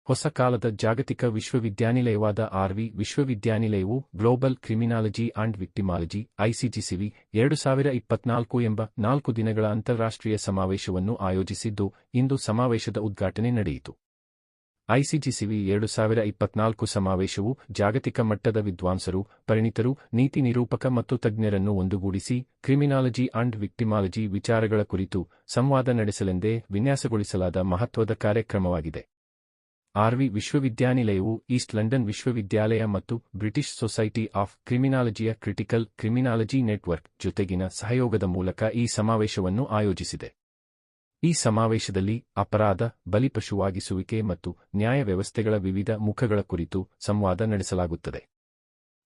ಹೊಸ ಕಾಲದ ಜಾಗತಿಕ ವಿಶ್ವವಿದ್ಯಾನಿಲಯವಾದ ಆರ್ವಿ ವಿಶ್ವವಿದ್ಯಾನಿಲಯವು ಗ್ಲೋಬಲ್ ಕ್ರಿಮಿನಾಲಜಿ ಅಂಡ್ ವಿಕ್ಟಿಮಾಲಜಿ ಐಸಿಜಿಸಿವಿ 2024 ಎಂಬ 4 ದಿನಗಳ ಅಂತಾರಾಷ್ಟ್ರೀಯ ಸಮಾವೇಶವನ್ನು ಆಯೋಜಿಸಿದ್ದು, ಇಂದು ಸಮಾವೇಶದ ಉದ್ಘಾಟನೆ ನಡೆಯಿತು. ಐಸಿಜಿಸಿವಿ 2024 ಸಮಾವೇಶವು ಜಾಗತಿಕ ಮಟ್ಟದ ವಿದ್ವಾಂಸರು, ಪರಿಣಿತರು, ನೀತಿ ನಿರೂಪಕ ಮತ್ತು ತಜ್ಞರನ್ನು ಒಂದುಗೂಡಿಸಿ ಕ್ರಿಮಿನಾಲಜಿ ಅಂಡ್ ವಿಕ್ಟಿಮಾಲಜಿ ವಿಚಾರಗಳ ಕುರಿತು ಸಂವಾದ ನಡೆಸಲೆಂದೇ ವಿನ್ಯಾಸಗೊಳಿಸಲಾದ ಮಹತ್ವದ ಕಾರ್ಯಕ್ರಮವಾಗಿದೆ. ಆರ್ವಿ ವಿಶ್ವವಿದ್ಯಾನಿಲಯವು ಈಸ್ಟ್ ಲಂಡನ್ ವಿಶ್ವವಿದ್ಯಾಲಯ ಮತ್ತು ಬ್ರಿಟಿಷ್ ಸೊಸೈಟಿ ಆಫ್ ಕ್ರಿಮಿನಾಲಜಿಯ ಕ್ರಿಟಿಕಲ್ ಕ್ರಿಮಿನಾಲಜಿ ನೆಟ್ವರ್ಕ್ ಜೊತೆಗಿನ ಸಹಯೋಗದ ಮೂಲಕ ಈ ಸಮಾವೇಶವನ್ನು ಆಯೋಜಿಸಿದೆ. ಈ ಸಮಾವೇಶದಲ್ಲಿ ಅಪರಾಧ, ಬಲಿಪಶುವಾಗಿಸುವಿಕೆ ಮತ್ತು ನ್ಯಾಯ ವ್ಯವಸ್ಥೆಗಳ ವಿವಿಧ ಮುಖಗಳ ಕುರಿತು ಸಂವಾದ ನಡೆಸಲಾಗುತ್ತದೆ.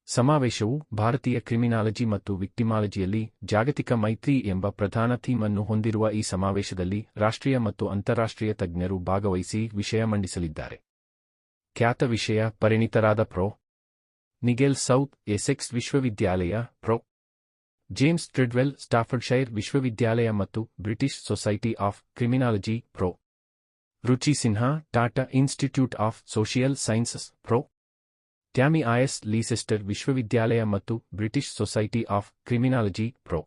ಸಮಾವೇಶವು ಭಾರತೀಯ ಕ್ರಿಮಿನಾಲಜಿ ಮತ್ತು ವಿಕ್ಟಿಮಾಲಜಿಯಲ್ಲಿ ಜಾಗತಿಕ ಮೈತ್ರಿ ಎಂಬ ಪ್ರಧಾನ ಥೀಮ್ ಅನ್ನು ಹೊಂದಿರುವ ಈ ಸಮಾವೇಶದಲ್ಲಿ ರಾಷ್ಟ್ರೀಯ ಮತ್ತು ಅಂತಾರಾಷ್ಟ್ರೀಯ ತಜ್ಞರು ಭಾಗವಹಿಸಿ ವಿಷಯ ಮಂಡಿಸಲಿದ್ದಾರೆ. ಖ್ಯಾತ ವಿಷಯ ಪರಿಣಿತರಾದ ಪ್ರೊ. ನಿಗೆಲ್ ಸೌತ್ ಎಸೆಕ್ಸ್ ವಿಶ್ವವಿದ್ಯಾಲಯ, ಪ್ರೊ. ಜೇಮ್ಸ್ ಟ್ರಿಡ್ವೆಲ್ ಸ್ಟಾಫರ್ಡ್ಶೈರ್ ವಿಶ್ವವಿದ್ಯಾಲಯ ಮತ್ತು British Society of criminology, prof. Ruchi Sinha Tata institute of social sciences, prof. Tammy Ayres Leicester ವಿಶ್ವವಿದ್ಯಾಲಯ ಮತ್ತು British Society of criminology, prof.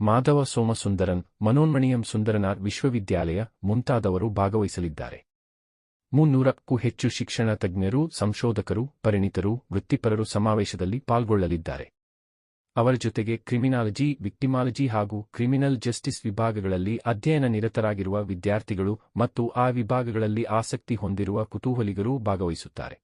Madhava Somasundaran Manonmaniam Sundaranar ವಿಶ್ವವಿದ್ಯಾಲಯ ಮುಂತಾದವರು ಭಾಗವಹಿಸಲಿದ್ದಾರೆ. 300ಕ್ಕೂ ಹೆಚ್ಚು ಶಿಕ್ಷಣ ತಜ್ಞರು, ಸಂಶೋಧಕರು, ಪರಿಣಿತರು, ವೃತ್ತಿಪರರು ಸಮಾವೇಶದಲ್ಲಿ ಪಾಲ್ಗೊಳ್ಳಲಿದ್ದಾರೆ. ಅವರ ಜೊತೆಗೆ ಕ್ರಿಮಿನಾಲಜಿ, ವಿಕ್ಟಿಮಾಲಜಿ ಹಾಗೂ ಕ್ರಿಮಿನಲ್ ಜಸ್ಟಿಸ್ ವಿಭಾಗಗಳಲ್ಲಿ ಅಧ್ಯಯನ ನಿರತರಾಗಿರುವ ವಿದ್ಯಾರ್ಥಿಗಳು ಮತ್ತು ಆ ವಿಭಾಗಗಳಲ್ಲಿ ಆಸಕ್ತಿ ಹೊಂದಿರುವ ಕುತೂಹಲಿಗರೂ ಭಾಗವಹಿಸುತ್ತಾರೆ.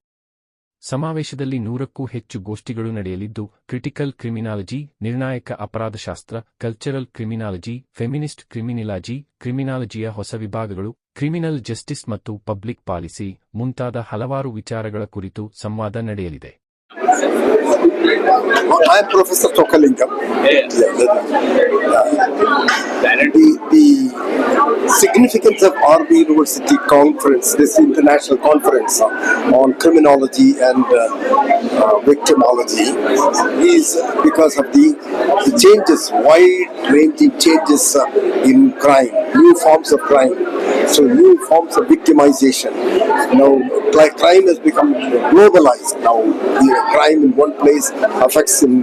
ಸಮಾವೇಶದಲ್ಲಿ 100ಕ್ಕೂ ಹೆಚ್ಚು ಗೋಷ್ಠಿಗಳು ನಡೆಯಲಿದ್ದು, ಕ್ರಿಟಿಕಲ್ ಕ್ರಿಮಿನಾಲಜಿ, ನಿರ್ಣಾಯಕ ಅಪರಾಧಶಾಸ್ತ್ರ, ಕಲ್ಚರಲ್ ಕ್ರಿಮಿನಾಲಜಿ, ಫೆಮಿನಿಸ್ಟ್ ಕ್ರಿಮಿನಿಲಾಜಿ, ಕ್ರಿಮಿನಾಲಜಿಯ ಹೊಸ ವಿಭಾಗಗಳು, ಕ್ರಿಮಿನಲ್ ಜಸ್ಟಿಸ್ ಮತ್ತು ಪಬ್ಲಿಕ್ ಪಾಲಿಸಿ ಮುಂತಾದ ಹಲವಾರು ವಿಚಾರಗಳ ಕುರಿತು ಸಂವಾದ ನಡೆಯಲಿದೆ. I am Professor Thokalingam. The significance of RV University conference, this international conference on criminology and victimology, is because of the changes, wide-ranging changes in crime, new forms of crime, so new forms of victimization. Now, crime has become globalized. Now, crime in one place affects in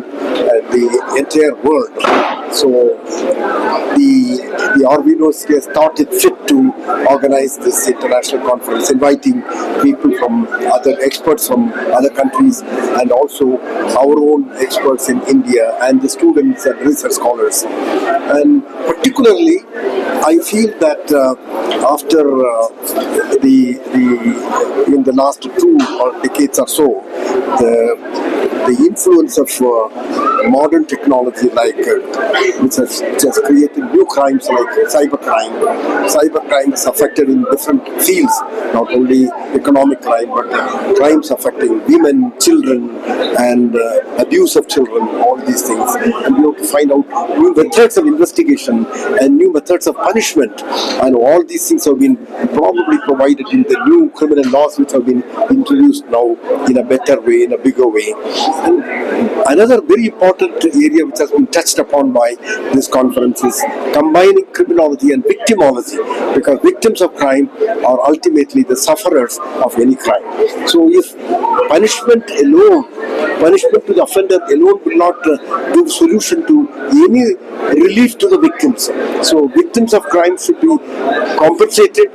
the entire world. So the RV University has thought it fit to organize this international conference, inviting people from other experts from other countries and also our own experts in India and the students and research scholars. And particularly, I feel that after in the last 2 decades or so, the influence of modern technology, which has just created new crimes like cybercrime. Cybercrime is affected in different fields, not only economic crime, but crimes affecting women, children, and abuse of children, all these things. And we have to find out new methods of investigation and new methods of punishment. And all these things have been probably provided in the new criminal laws which have been introduced now in a better way, in a bigger way. And another very important area which has been touched upon by this conference is combining criminology and victimology, because victims of crime are ultimately the sufferers of any crime. So if punishment to the offender alone will not give solution to any relief to the victims. So victims of crime should be compensated,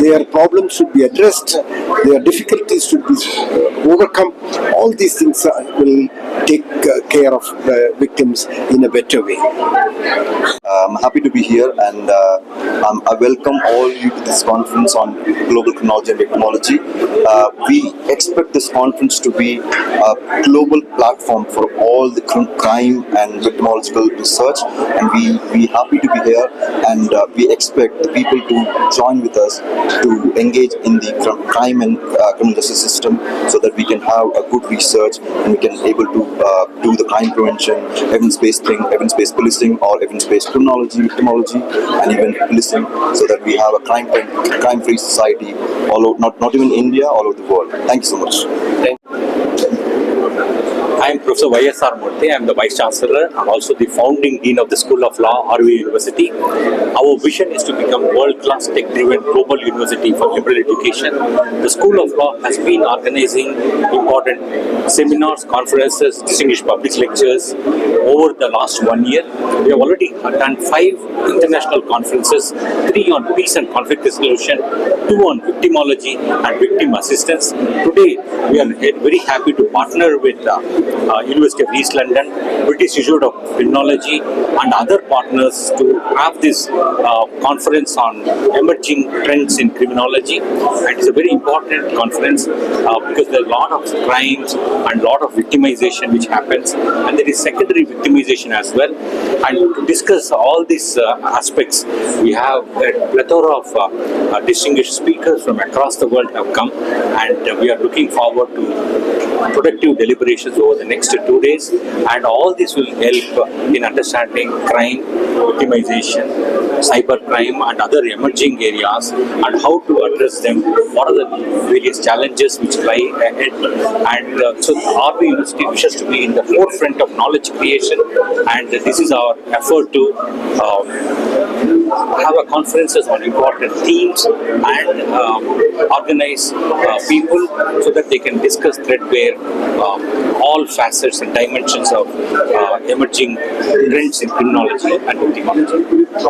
their problems should be addressed, their difficulties should be overcome. All these things will take care of the victims in a better way. I'm happy to be here, and I welcome all you to this conference on global criminology and victimology. We expect this conference to be a global platform for all the crime and victimological research, and we happy to be here, and we expect the people to join with us to engage in the crime and criminal justice system, so that we can have a good research and we can able to do the crime prevention, evidence-based policing, or evidence-based criminology, victimology, and even policing, so that we have a crime-free society all over, not even India, all over the world. Thank you so much. I am Professor Y.S.R. Murthy. I am the Vice Chancellor. I am also the founding Dean of the School of Law, RV University. Our vision is to become world-class tech-driven global university for liberal education. The School of Law has been organizing important seminars, conferences, distinguished public lectures over the last 1 year. We have already done 5 international conferences, 3 on peace and conflict resolution, 2 on victimology and victim assistance. Today, we are very happy to partner with University of East London, British Institute of Criminology and other partners to have this conference on emerging trends in criminology. And it's a very important conference because there are a lot of crimes and a lot of victimization which happens, and there is secondary victimization as well. And to discuss all these aspects, we have a plethora of distinguished speakers from across the world have come, and we are looking forward to productive deliberations over the next 2 days, and all this will help in understanding crime, victimization, cybercrime and other emerging areas and how to address them, what are the various challenges which lie ahead. And so RV University wishes to be in the forefront of knowledge creation, and this is our effort to have a conferences on important themes and organize people so that they can discuss threadbare all facets and dimensions of emerging trends in criminology and victimology.